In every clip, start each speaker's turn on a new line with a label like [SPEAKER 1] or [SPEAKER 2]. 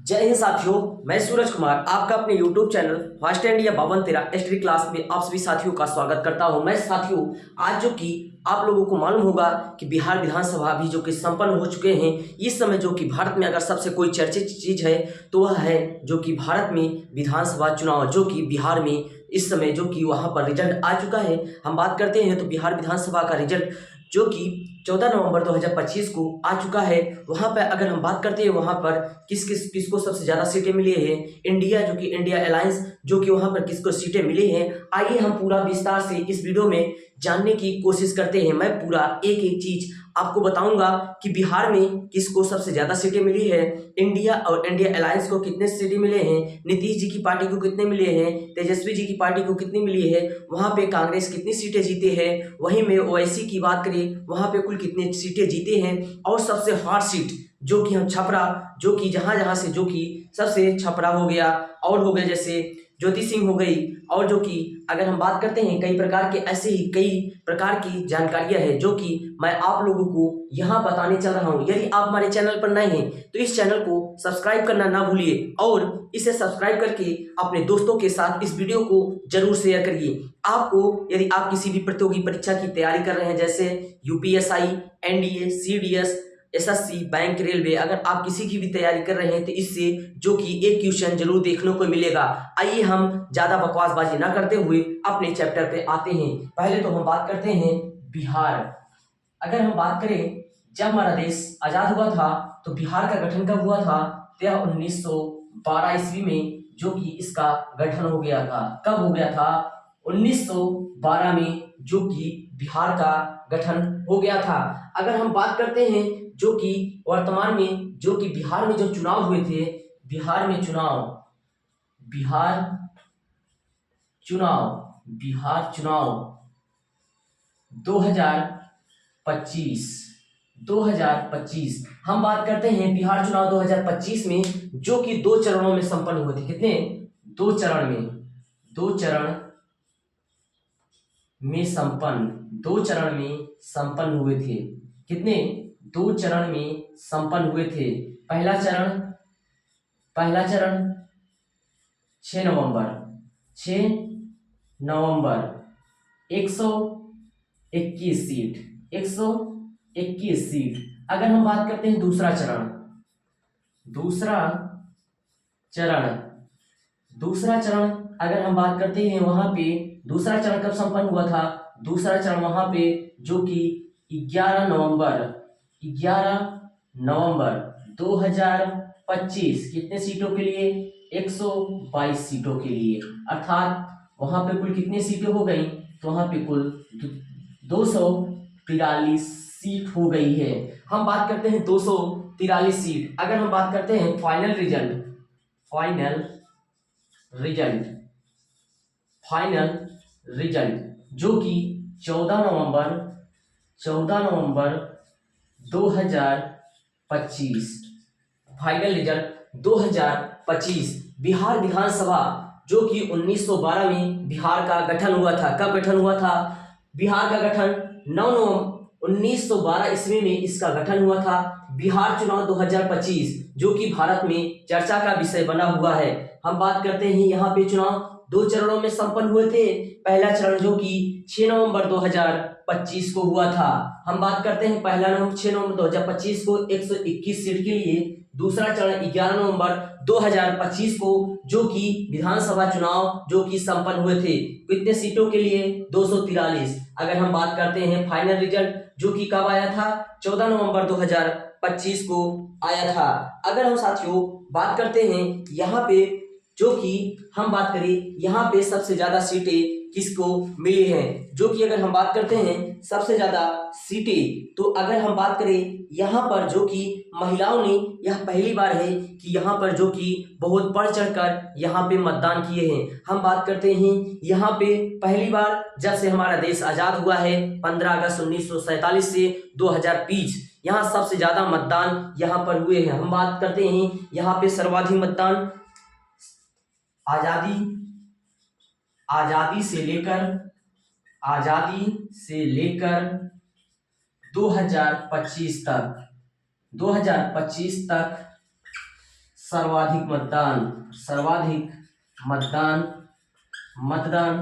[SPEAKER 1] जय हिंद साथियों, मैं सूरज कुमार आपका अपने YouTube channel first India 5213 history class में आप सभी साथियों का स्वागत करता हूं। मैं साथियों आज जो कि आप लोगों को मालूम होगा कि बिहार विधानसभा भी जो कि संपन्न हो चुके हैं। इस समय जो कि भारत में अगर सबसे कोई चर्चित चीज है तो वह है जो कि भारत में विधानसभा चुनाव, जो कि बिहार में इस समय जो कि वहां पर रिजल्ट आ चुका है। हम बात करते हैं तो बिहार विधानसभा का रिजल्ट जो कि 14 नवंबर 2025 को आ चुका है। वहां पर अगर हम बात करते हैं वहां पर किसको सबसे ज्यादा सीटें मिली है, इंडिया जो कि इंडिया अलायंस जो कि वहां पर किसको सीटें मिली हैं, आइए हम पूरा विस्तार से इस वीडियो में जानने की कोशिश करते हैं। मैं पूरा एक एक चीज आपको बताऊंगा कि बिहार में किसको सबसे ज्यादा सीटें मिली है, इंडिया और इंडिया अलायंस को कितने सीटें मिले हैं, नीतीश जी की पार्टी को कितने मिले हैं, तेजस्वी जी की पार्टी को कितनी मिली है, वहां पे कांग्रेस कितनी सीटें जीते हैं, वहीं में ओवैसी की बात करें वहां पे कुल कितने सीटें जीते हैं, और सबसे हार्ड सीट जो कि हम छपरा जो कि जहां से जो कि सबसे छपरा हो गया और हो गए जैसे ज्योति सिंह हो गई, और जो कि अगर हम बात करते हैं कई प्रकार के ऐसे ही कई प्रकार की जानकारियां हैं जो कि मैं आप लोगों को यहाँ बताने चल रहा हूँ। यदि आप हमारे चैनल पर नए हैं तो इस चैनल को सब्सक्राइब करना ना भूलिए और इसे सब्सक्राइब करके अपने दोस्तों के साथ इस वीडियो को जरूर शेयर करिए। आपको यदि आप किसी भी प्रतियोगी परीक्षा की तैयारी कर रहे हैं जैसे UPSI, NDA, CDS, SSC, bank, railway, अगर आप किसी की भी तैयारी कर रहे हैं तो इससे जो कि एक क्वेश्चन जरूर देखने को मिलेगा। आइए हम ज्यादा बकवासबाजी ना करते हुए अपने चैप्टर पे आते हैं। पहले तो हम बात करते हैं बिहार। अगर हम बात करें जब हमारा देश आजाद हुआ था तो बिहार का गठन कब हुआ था? यह 1912 ईस्वी में जो कि इसका गठन हो गया था। कब हो गया था? 1912 में जो कि बिहार का गठन हो गया था। अगर हम बात करते हैं जो कि वर्तमान में जो कि बिहार में जो चुनाव हुए थे, बिहार में चुनाव, बिहार चुनाव, बिहार चुनाव 2025, 2025 हम बात करते हैं बिहार चुनाव 2025 में जो कि 2 चरणों में संपन्न हुए थे। कितने? 2 चरण में, 2 चरण में संपन्न, 2 चरण में संपन्न हुए थे। कितने? 2 चरण में संपन्न हुए थे। पहला चरण 6 नवंबर, 6 नवंबर 121 सीट, 121 सीट। अगर हम बात करते हैं दूसरा चरण, दूसरा चरण, दूसरा चरण अगर हम बात करते हैं वहां पे दूसरा चरण कब संपन्न हुआ था? दूसरा चरण वहां पे जो कि 11 नवंबर, 11 नवंबर 2025 कितने सीटों के लिए? 122 सीटों के लिए। अर्थात वहां पे कुल कितनी सीटें हो गई? तो वहां पे कुल 243 सीट हो गई है। हम बात करते हैं 243 सीट। अगर हम बात करते हैं final result, final result, final result जो कि 14 नवंबर 2025, फाइनल रिजल्ट 2025 बिहार विधानसभा जो कि 1912 में बिहार का गठन हुआ था। कब गठन हुआ था? बिहार का गठन 9 नवंबर 1912 ईस्वी में इसका गठन हुआ था। बिहार चुनाव 2025 जो कि भारत में चर्चा का विषय बना हुआ है। हम बात करते हैं यहाँ पे चुनाव 2 चरणों में संपन्न हुए थे। पहला चरण जो कि 6 नवंबर 2025 को हुआ था। हम बात करते हैं पहला 6 नवंबर 2025 को 121 सीट के लिए। दूसरा चरण 11 नवंबर 2025 को जो कि विधानसभा चुनाव जो कि संपन्न हुए थे। कितने सीटों के लिए? 243। अगर हम बात करते हैं फाइनल रिजल्ट जो कि कब आया था? 14 नवंबर 2025 को आया था। अगर हम साथियों बात करते हैं यहाँ पे जो कि हम बात करें यहाँ पे सबसे ज्यादा सीटें किसको मिली हैं, जो कि अगर हम बात करते हैं सबसे ज्यादा सीटें, तो अगर हम बात करें यहाँ पर जो कि महिलाओं ने, यह पहली बार है कि यहाँ पर जो कि बहुत बढ़ चढ़कर यहाँ पे मतदान किए हैं। हम बात करते हैं यहाँ पे पहली बार जब से हमारा देश आजाद हुआ है 15 अगस्त 1947 से 2020, यहाँ सबसे ज्यादा मतदान यहाँ पर हुए हैं। हम बात करते हैं यहाँ पे सर्वाधिक मतदान आजादी से लेकर 2025 तक सर्वाधिक मतदान, सर्वाधिक मतदान, मतदान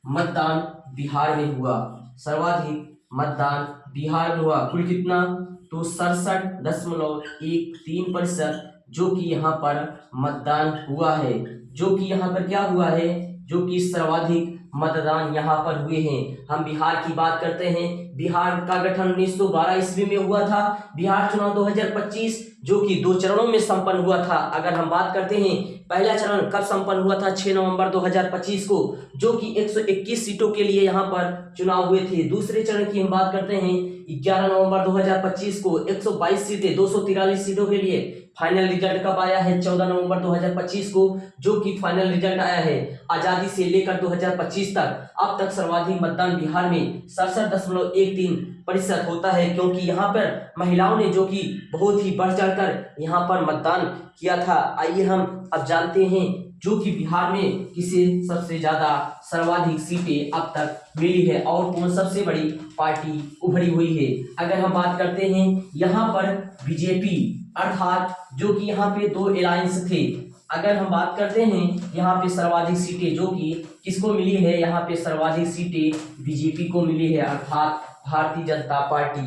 [SPEAKER 1] मतदान बिहार में हुआ, सर्वाधिक मतदान बिहार में हुआ। कुल कितना? तो 67.13% जो कि यहाँ पर मतदान हुआ है, जो कि यहाँ पर क्या हुआ है, जो कि सर्वाधिक मतदान यहाँ पर हुए हैं। हम बिहार की बात करते हैं। बिहार का गठन 1912 ईस्वी में हुआ था। बिहार चुनाव 2025 जो कि 2 चरणों में संपन्न हुआ था। अगर हम बात करते हैं पहला चरण कब संपन्न हुआ था? 6 नवंबर 2025 को, जो कि 121 सीटों के लिए यहाँ पर चुनाव हुए थे। दूसरे चरण की हम बात करते हैं 11 नवंबर 2025 को, 122 सीटें 243 सीटों के लिए। फाइनल रिजल्ट कब आया है? 14 नवंबर 2025 को, जो कि फाइनल रिजल्ट आया है। आजादी से लेकर 2025 तक अब तक सर्वाधिक मतदान बिहार में 67.13% होता है, क्योंकि यहाँ पर महिलाओं ने जो कि बहुत ही बढ़ चढ़कर यहाँ पर मतदान किया था। आइए हम अब जानते हैं जो कि बिहार में किसे सबसे ज्यादा सर्वाधिक सीटें अब तक मिली है और कौन सबसे बड़ी पार्टी उभरी हुई है। अगर हम बात करते हैं यहाँ पर बीजेपी, अर्थात जो कि यहाँ पे 2 अलायंस थे। अगर हम बात करते हैं यहाँ पे सर्वाधिक सीटें जो कि किसको मिली है, यहाँ पे सर्वाधिक सीटें बीजेपी को मिली है, अर्थात भारतीय जनता पार्टी।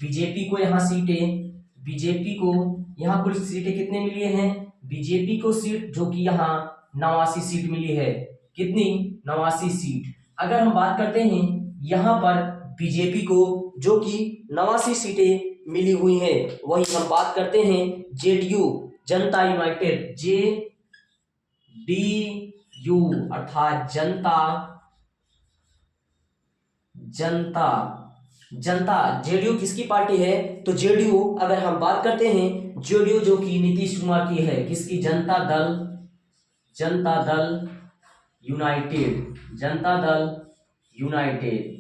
[SPEAKER 1] बीजेपी को यहाँ सीटें, बीजेपी को यहाँ कुल सीटें कितने मिली हैं? बीजेपी को सीट जो कि यहाँ 89 सीट मिली है। कितनी? 89 सीट। अगर हम बात करते हैं यहाँ पर बीजेपी को जो कि 89 सीटें मिली हुई है, वही हम बात करते हैं जेडीयू, जनता यूनाइटेड, जेडीयू अर्थात जनता जेडीयू किसकी पार्टी है? तो जेडीयू अगर हम बात करते हैं जेडीयू जो कि नीतीश कुमार की है। किसकी? जनता दल यूनाइटेड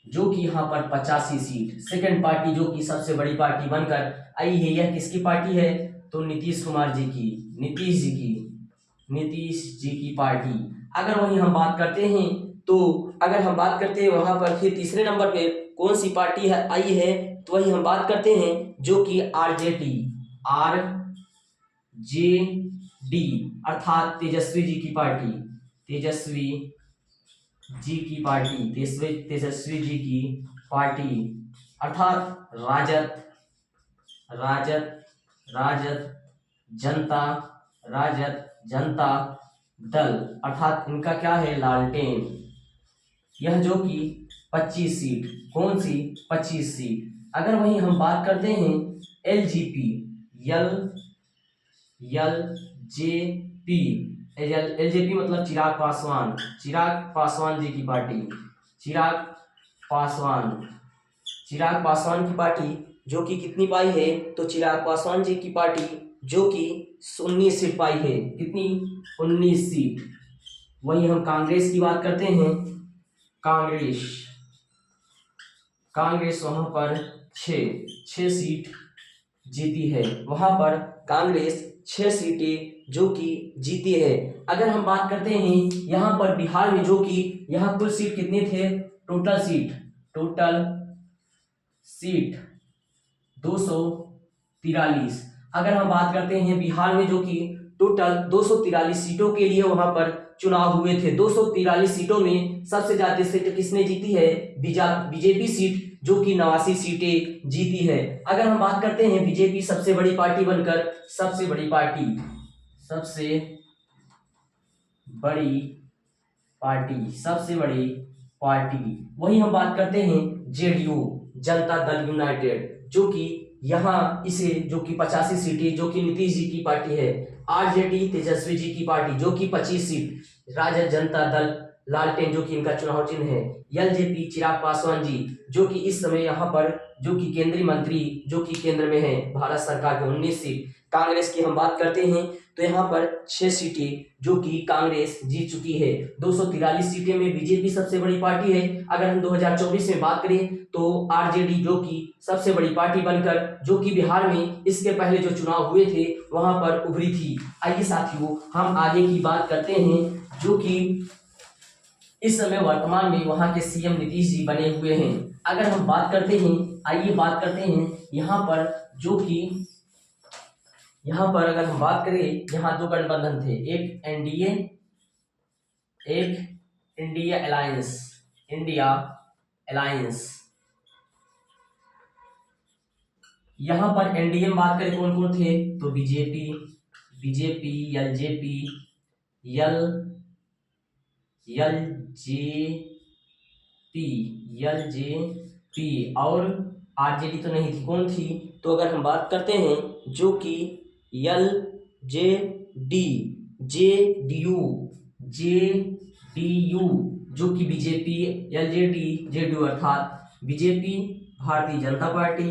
[SPEAKER 1] जो कि यहाँ पर 85 सीट। सेकंड पार्टी जो कि सबसे बड़ी पार्टी बनकर आई है, यह किसकी पार्टी है? तो नीतीश जी की पार्टी। अगर वही हम बात करते हैं तो अगर हम बात करते हैं वहां पर फिर तीसरे नंबर पे कौन सी पार्टी है आई है, तो वही हम बात करते हैं जो कि आरजेडी अर्थात तेजस्वी जी की पार्टी, तेजस्वी जी की पार्टी अर्थात राजद जनता दल अर्थात इनका क्या है? लालटेन। यह जो कि 25 सीट, कौन सी? 25 सीट। अगर वहीं हम बात करते हैं एलजेपी मतलब चिराग पासवान जी की पार्टी, चिराग पासवान की पार्टी जो कि कितनी पाई है? तो चिराग पासवान जी की पार्टी जो कि 19 सीट पाई है। कितनी? 19 सीट। वही हम कांग्रेस की बात करते हैं, कांग्रेस वहां पर 6 सीट जीती है। वहां पर कांग्रेस 6 सीटें जो कि जीती है। अगर हम बात करते हैं यहाँ पर बिहार में जो कि यहाँ कुल सीट कितने थे? Total seat 243। अगर हम बात करते हैं बिहार में जो कि टोटल 243 सीटों के लिए वहां पर चुनाव हुए थे। 243 सीटों में सबसे ज्यादा सीट किसने जीती है? बीजेपी सीट जो कि 89 सीटें जीती है। अगर हम बात करते हैं बीजेपी सबसे बड़ी पार्टी बनकर, सबसे बड़ी पार्टी वही हम बात करते हैं जेडीयू, जनता दल यूनाइटेड, जो कि यहाँ इसे जो कि 85 सीटें जो कि नीतीश जी की पार्टी है। आरजेडी तेजस्वी जी की पार्टी जो कि 25 सीट, राजद जनता दल लालटेन जो कि इनका चुनाव चिन्ह है, एलजेपी चिराग पासवान जी जो कि इस समय यहाँ पर जो कि केंद्रीय मंत्री जो कि केंद्र में है भारत सरकार के 19 सीट। कांग्रेस की हम बात करते हैं तो यहाँ पर 6 सीटें जो कि कांग्रेस जीत चुकी है। 243 सीटें में बीजेपी सबसे बड़ी पार्टी है। अगर हम 2024 में बात करें तो आरजेडी जो कि सबसे बड़ी पार्टी बनकर जो कि बिहार में इसके पहले जो चुनाव हुए थे वहां पर उभरी थी। आइए साथियों हम आगे की बात करते हैं जो कि इस समय वर्तमान में वहां के सीएम नीतीश जी बने हुए हैं। अगर हम बात करते हैं, आइए बात करते हैं यहाँ पर जो कि यहाँ पर अगर हम बात करें, यहाँ दो गठबंधन थे, एक एनडीए, एक इंडिया अलायंस, इंडिया अलायंस। यहाँ पर एनडीए में बात करें कौन कौन थे, तो बीजेपी, एलजेपी, एलजेपी और आरजेडी तो नहीं थी, कौन थी, तो अगर हम बात करते हैं जो कि एलजेडी, जेडीयू जो कि बीजेपी, एलजेडी, जेडीयू अर्थात बीजेपी, भारतीय जनता पार्टी,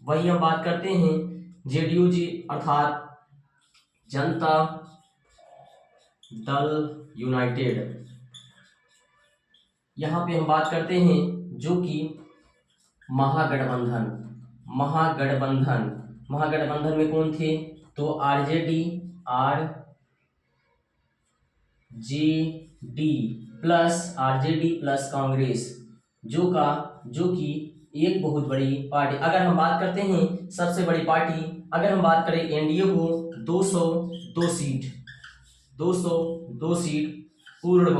[SPEAKER 1] वही हम बात करते हैं जेडीयू जी अर्थात जनता दल यूनाइटेड। यहाँ पे हम बात करते हैं जो कि महागठबंधन में कौन थे, तो आरजेडी प्लस कांग्रेस, जो कि एक बहुत बड़ी पार्टी। अगर हम बात करते हैं सबसे बड़ी पार्टी, अगर हम बात करें एनडीए को 202 सीट पूर्ण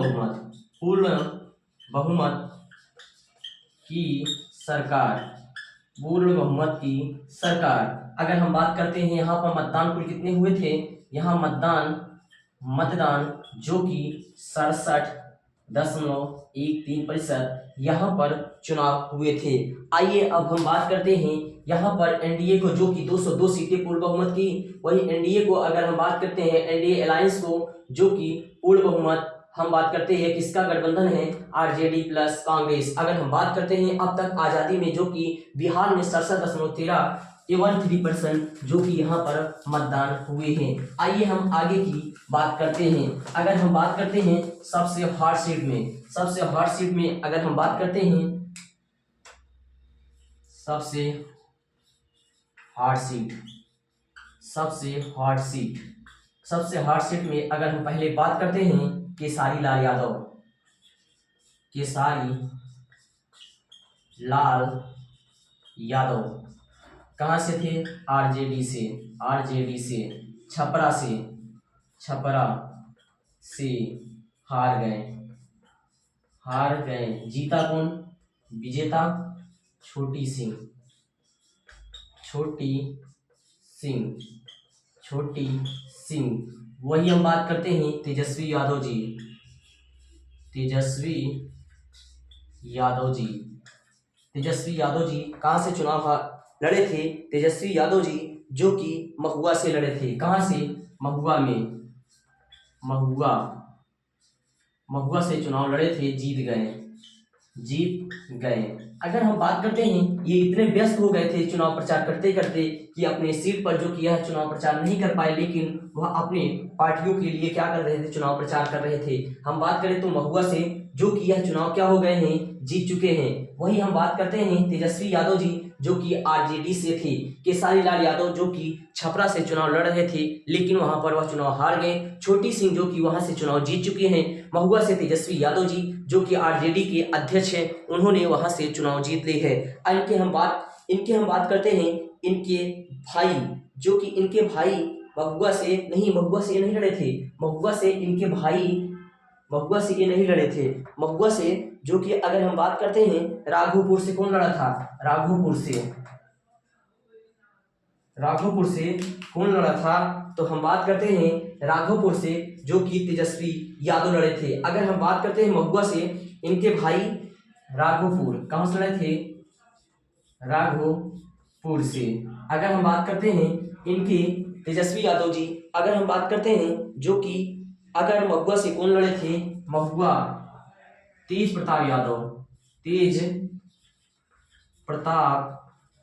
[SPEAKER 1] बहुमत की सरकार। अगर हम बात करते हैं यहाँ पर मतदान कुल कितने हुए थे, यहाँ मतदान जो कि 67.13% यहाँ पर चुनाव हुए थे। आइए अब हम बात करते हैं यहाँ पर एनडीए को जो कि 202 सीटें पूर्ण बहुमत की, वही एनडीए को अगर हम बात करते हैं एनडीए अलायंस को जो कि पूर्ण बहुमत, हम बात करते हैं किसका गठबंधन है, आरजेडी प्लस कांग्रेस। अगर हम बात करते हैं अब तक आजादी में जो कि बिहार में 67.13% जो कि यहाँ पर मतदान हुए हैं। आइए हम आगे की बात करते हैं। अगर हम बात करते हैं सबसे हार्ड सीट में अगर हम बात करते हैं सबसे हार्ड सीट में अगर हम पहले बात करते हैं केसारी लाल यादव कहां से थे, आरजेडी से, छपरा से हार गए। जीता कौन, विजेता छोटी सिंह। वही हम बात करते हैं तेजस्वी यादव जी कहां से चुनाव लड़े थे, तेजस्वी यादव जी जो कि महुआ से लड़े थे। कहां से, महुआ से चुनाव लड़े थे, जीत गए। अगर हम बात करते हैं ये इतने व्यस्त हो गए थे चुनाव प्रचार करते करते कि अपने सीट पर जो कि यह चुनाव प्रचार नहीं कर पाए, लेकिन वह अपने पार्टियों के लिए क्या कर रहे थे, चुनाव प्रचार कर रहे थे। हम बात करें तो महुआ से जो कि यह चुनाव क्या हो गए हैं, जीत चुके हैं। वही हम बात करते हैं तेजस्वी यादव जी जो कि आरजेडी से थे, केसारी लाल यादव जो कि छपरा से चुनाव लड़ रहे थे, लेकिन वहां पर वह चुनाव हार गए। छोटी सिंह जो कि वहां से चुनाव जीत चुके हैं। महुआ से तेजस्वी यादव जी जो कि आरजेडी के अध्यक्ष हैं, उन्होंने वहां से चुनाव जीत ली है। इनके हम बात करते हैं इनके भाई जो कि इनके भाई महुआ से ये नहीं लड़े थे। महुआ से ये नहीं लड़े थे। महुआ से जो कि अगर हम बात करते हैं राघोपुर से कौन लड़ा था, राघोपुर से कौन लड़ा था, तो हम बात करते हैं राघोपुर से जो कि तेजस्वी यादव लड़े थे। अगर हम बात करते हैं महुआ से, इनके भाई राघोपुर कहां से लड़े थे, राघोपुर से। अगर हम बात करते हैं इनके तेजस्वी यादव जी, अगर हम बात करते हैं जो कि अगर महुआ से कौन लड़े थे, महुआ तेज प्रताप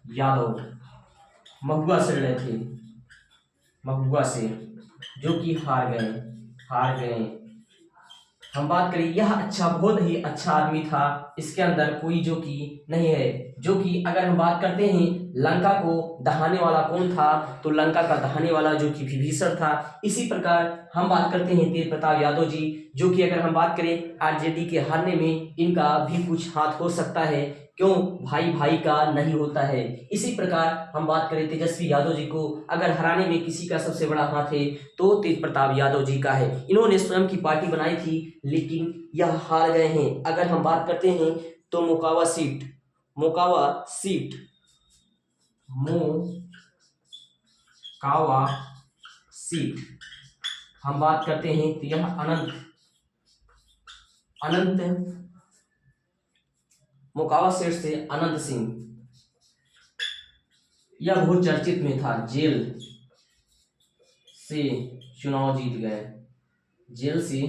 [SPEAKER 1] यादव महुआ से लड़े थे, जो कि हार गए। हम बात करें यह बहुत ही अच्छा आदमी था, इसके अंदर कोई जो कि नहीं है। जो कि अगर हम बात करते हैं लंका को दहाने वाला कौन था, तो लंका का दहाने वाला जो कि विभीषण था। इसी प्रकार हम बात करते हैं तेज प्रताप यादव जी जो कि अगर हम बात करें आरजेडी के हारने में इनका भी कुछ हाथ हो सकता है। क्यों? भाई भाई का नहीं होता है। इसी प्रकार हम बात करें तेजस्वी यादव जी को, अगर हराने में किसी का सबसे बड़ा हाथ है तो तेज प्रताप यादव जी का है। इन्होंने स्वयं की पार्टी बनाई थी लेकिन यह हार गए हैं। अगर हम बात करते हैं तो मोकावा सीट हम बात करते हैं तो यह अनंत मोकावा सीट से अनंत सिंह, यह बहुत चर्चित में था, जेल से चुनाव जीत गए। जेल से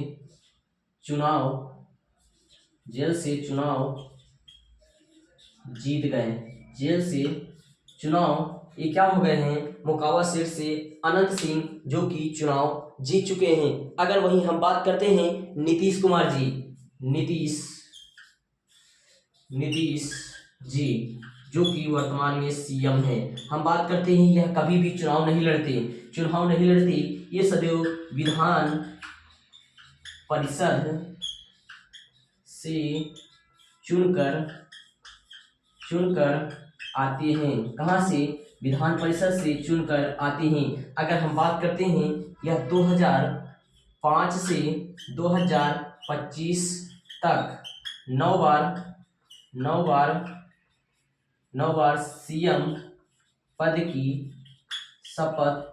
[SPEAKER 1] चुनाव ये क्या हो गए हैं? मोकावा सीट से अनंत सिंह जो कि चुनाव जीत चुके हैं। अगर वहीं हम बात करते हैं नीतीश कुमार जी, नीतीश जी जो कि वर्तमान में सीएम है, हम बात करते हैं यह कभी भी चुनाव नहीं लड़ते। ये सदैव विधान परिषद से चुनकर आते हैं। कहाँ से? विधान परिषद से चुनकर आते हैं। अगर हम बात करते हैं यह 2005 से 2025 तक 9 बार सीएम पद की शपथ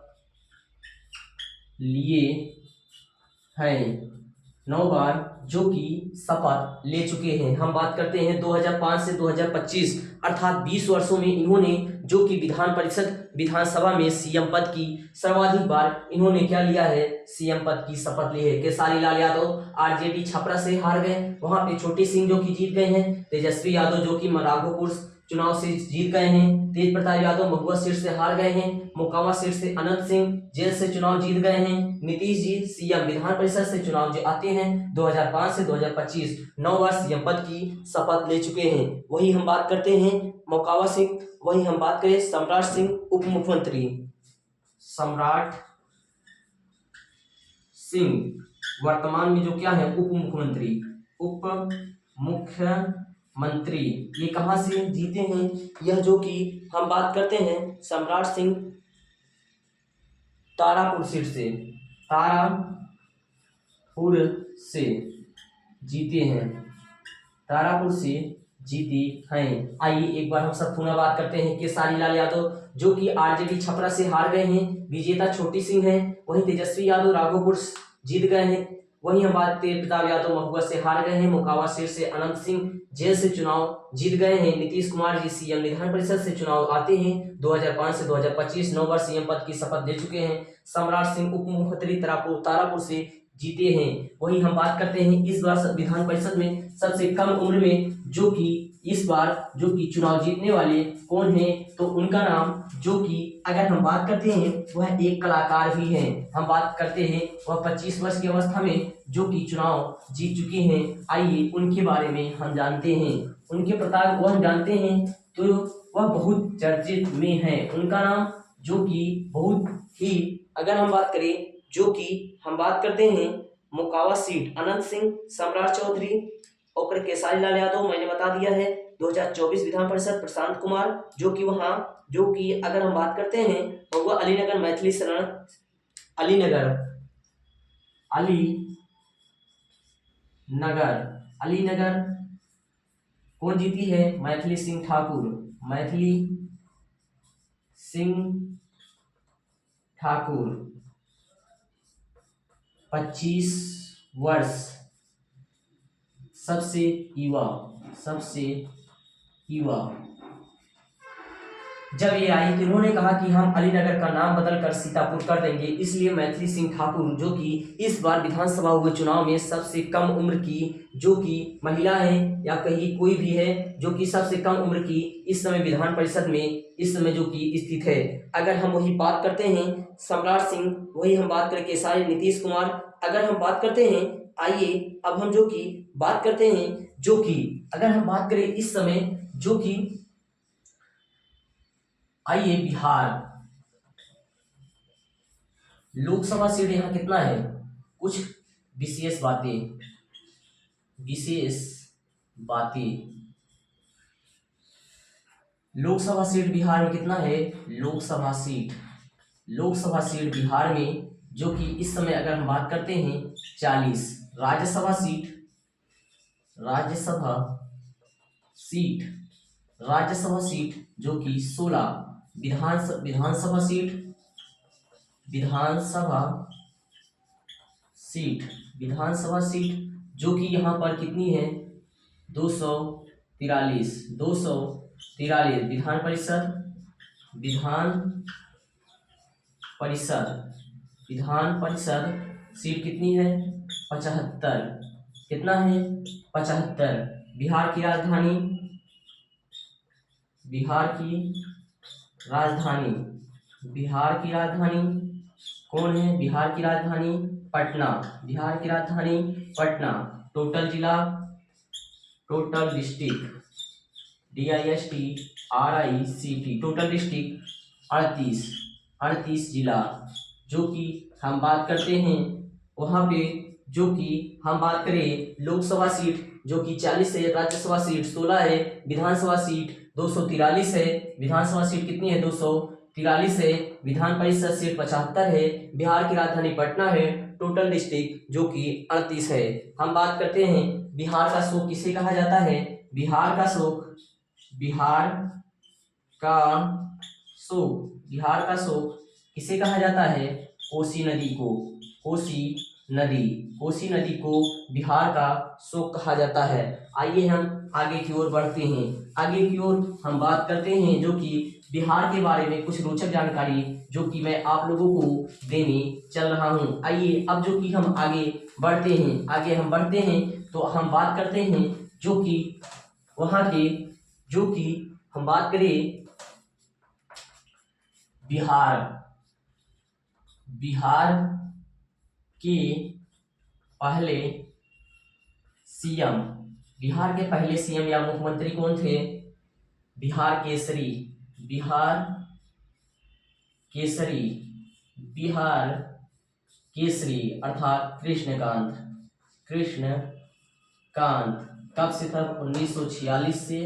[SPEAKER 1] लिए हैं। 9 बार जो कि शपथ ले चुके हैं। हम बात करते हैं 2005 से 2025 अर्थात 20 वर्षों में इन्होंने जो कि विधानसभा में सीएम पद की सर्वाधिक बार इन्होंने क्या लिया है? सीएम पद की शपथ ली है। केसारी लाल यादव आरजेडी छपरा से हार गए, वहां पे छोटे सिंह जो कि जीत गए हैं। तेजस्वी यादव जो कि राघोपुर चुनाव से जीत गए हैं। तेज प्रताप यादव महुआ सीट से हार गए हैं। मोकामा सीट से अनंत सिंह जेल से चुनाव जीत गए हैं। नीतीश जी सीएम विधान परिषद से चुनाव जो आते हैं 2005 से 2025 9 बार सीएम पद की शपथ ले चुके हैं। वही हम बात करते हैं मोकावा सिंह, वही हम बात करें सम्राट सिंह उप मुख्यमंत्री, सम्राट सिंह वर्तमान में जो क्या है? उप मुख्यमंत्री। ये कहां से जीते हैं? यह जो कि हम बात करते हैं सम्राट सिंह तारापुर सीट से, तारापुर से जीते हैं। तारापुर से जीती हैं। आइए एक बार हम सब पुनः बात करते हैं केसारी लाल यादव जो कि आरजेडी छपरा से हार गए हैं। विजेता छोटी सिंह है। वहीं तेजस्वी यादव राघोपुर जीत गए हैं। वहीं हम बात तेज प्रताप यादव महुआ से हार गए हैं। मोकावा सीट से अनंत सिंह जेल से चुनाव जीत गए हैं। नीतीश कुमार जी सीएम विधान परिषद से चुनाव आते हैं 2005 से 2025 9 बार सीएम पद की शपथ ले चुके हैं। सम्राट सिंह उप मुख्यमंत्री तारापुर से जीते हैं। वही हम बात करते हैं इस बार विधान परिषद में सबसे कम उम्र में जो कि इस बार जो कि चुनाव जीतने वाले कौन है? तो उनका नाम जो कि अगर हम बात करते हैं वह एक कलाकार भी हैं। हम बात करते हैं वह 25 वर्ष की अवस्था में जो कि चुनाव जीत चुके हैं। आइए उनके बारे में हम जानते हैं। उनके प्रताप वह हम जानते हैं तो वह बहुत चर्चित में है। उनका नाम जो कि बहुत ही अगर हम बात करें जो कि हम बात करते हैं मोकावा सीट अनंत सिंह, सम्राट चौधरी और केसारी लाल यादव मैंने बता दिया है। 2024 विधान परिषद प्रशांत कुमार जो कि वहां जो कि अगर हम बात करते हैं तो वह अलीनगर मैथिली शरण अलीनगर कौन जीती है? मैथिली सिंह ठाकुर 25 वर्ष, सबसे युवा। जब ये आई तो इन्होंने कहा कि हम अलीनगर का नाम बदलकर सीतापुर कर देंगे। इसलिए मैथिली सिंह ठाकुर जो कि इस बार विधानसभा हुए चुनाव में सबसे कम उम्र की जो कि महिला है या कहीं कोई भी है जो कि सबसे कम उम्र की इस समय विधान परिषद में इस समय जो कि स्थित है। अगर हम वही बात करते हैं सम्राट सिंह, वही हम बात करें केसारी नीतीश कुमार, अगर हम बात करते हैं आइए अब हम जो कि बात करते हैं जो कि अगर हम बात करें इस समय जो कि आइए बिहार लोकसभा सीट यहाँ कितना है? कुछ विशेष बातें, विशेष बातें। लोकसभा सीट बिहार में कितना है? लोकसभा सीट बिहार में जो कि इस समय अगर हम बात करते हैं 40। राज्यसभा सीट जो कि 16। विधानसभा सीट जो कि यहाँ पर कितनी है? 243। विधान परिषद सीट कितनी है? 75। कितना है? 75। बिहार की राजधानी कौन है? बिहार की राजधानी Patna. Total district DISTRICT total district 38 जिला। जो कि हम बात करते हैं वहाँ पे, जो कि हम बात करें लोकसभा सीट जो कि 40 है, राज्यसभा सीट 16 है, विधानसभा सीट 243 है। विधानसभा सीट कितनी है? 243 है। विधान परिषद सीट 75 है। बिहार की राजधानी पटना है। टोटल डिस्ट्रिक्ट जो कि 38 है। हम बात करते हैं बिहार का शोक किसे कहा जाता है? बिहार का शोक किसे कहा जाता है? कोसी नदी को बिहार का शोक कहा जाता है। आइए हम आगे की ओर बढ़ते हैं। आगे की ओर हम बात करते हैं जो कि बिहार के बारे में कुछ रोचक जानकारी जो कि मैं आप लोगों को देने चल रहा हूं। आइए अब जो कि हम आगे बढ़ते हैं तो हम बात करते हैं जो कि वहाँ के, जो कि हम बात करें बिहार के पहले सीएम या मुख्यमंत्री कौन थे? बिहार केसरी अर्थात कृष्णकांत। कब से था? 1946 से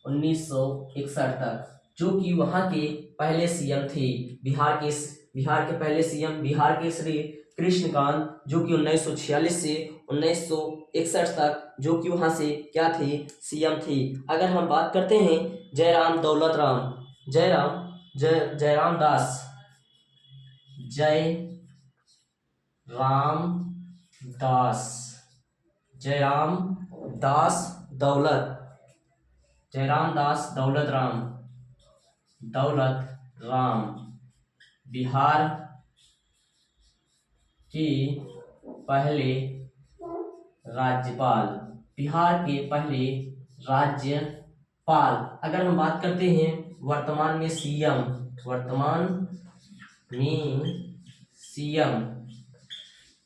[SPEAKER 1] 1961 तक, जो कि वहाँ के पहले सीएम थे। बिहार के पहले सीएम बिहार केसरी कृष्णकांत, जो कि 1946 से 1961 तक, जो कि वहाँ से क्या थे? सीएम थे। अगर हम बात करते हैं जयराम दास दौलत राम बिहार के पहले राज्यपाल। अगर हम बात करते हैं वर्तमान में सीएम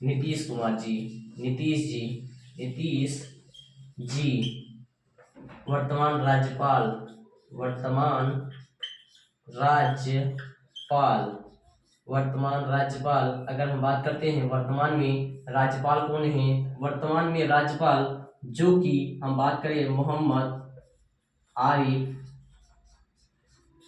[SPEAKER 1] नीतीश जी वर्तमान राज्यपाल। अगर हम बात करते हैं वर्तमान में राज्यपाल कौन है? वर्तमान में राज्यपाल जो कि हम बात करें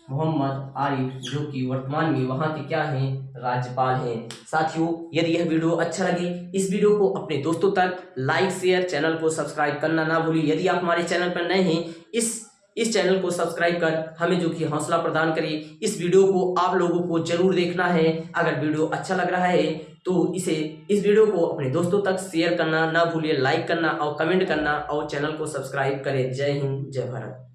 [SPEAKER 1] मोहम्मद आरिफ, जो कि वर्तमान में वहाँ के क्या हैं? राज्यपाल हैं। साथियों, यदि यह वीडियो अच्छा लगे, इस वीडियो को अपने दोस्तों तक लाइक शेयर, चैनल को सब्सक्राइब करना ना भूलिए। यदि आप हमारे चैनल पर नए हैं, इस चैनल को सब्सक्राइब कर हमें जो कि हौसला प्रदान करें। इस वीडियो को आप लोगों को जरूर देखना है। अगर वीडियो अच्छा लग रहा है तो इस वीडियो को अपने दोस्तों तक शेयर करना ना भूलिए, लाइक करना और कमेंट करना और चैनल को सब्सक्राइब करें। जय हिंद, जय भारत।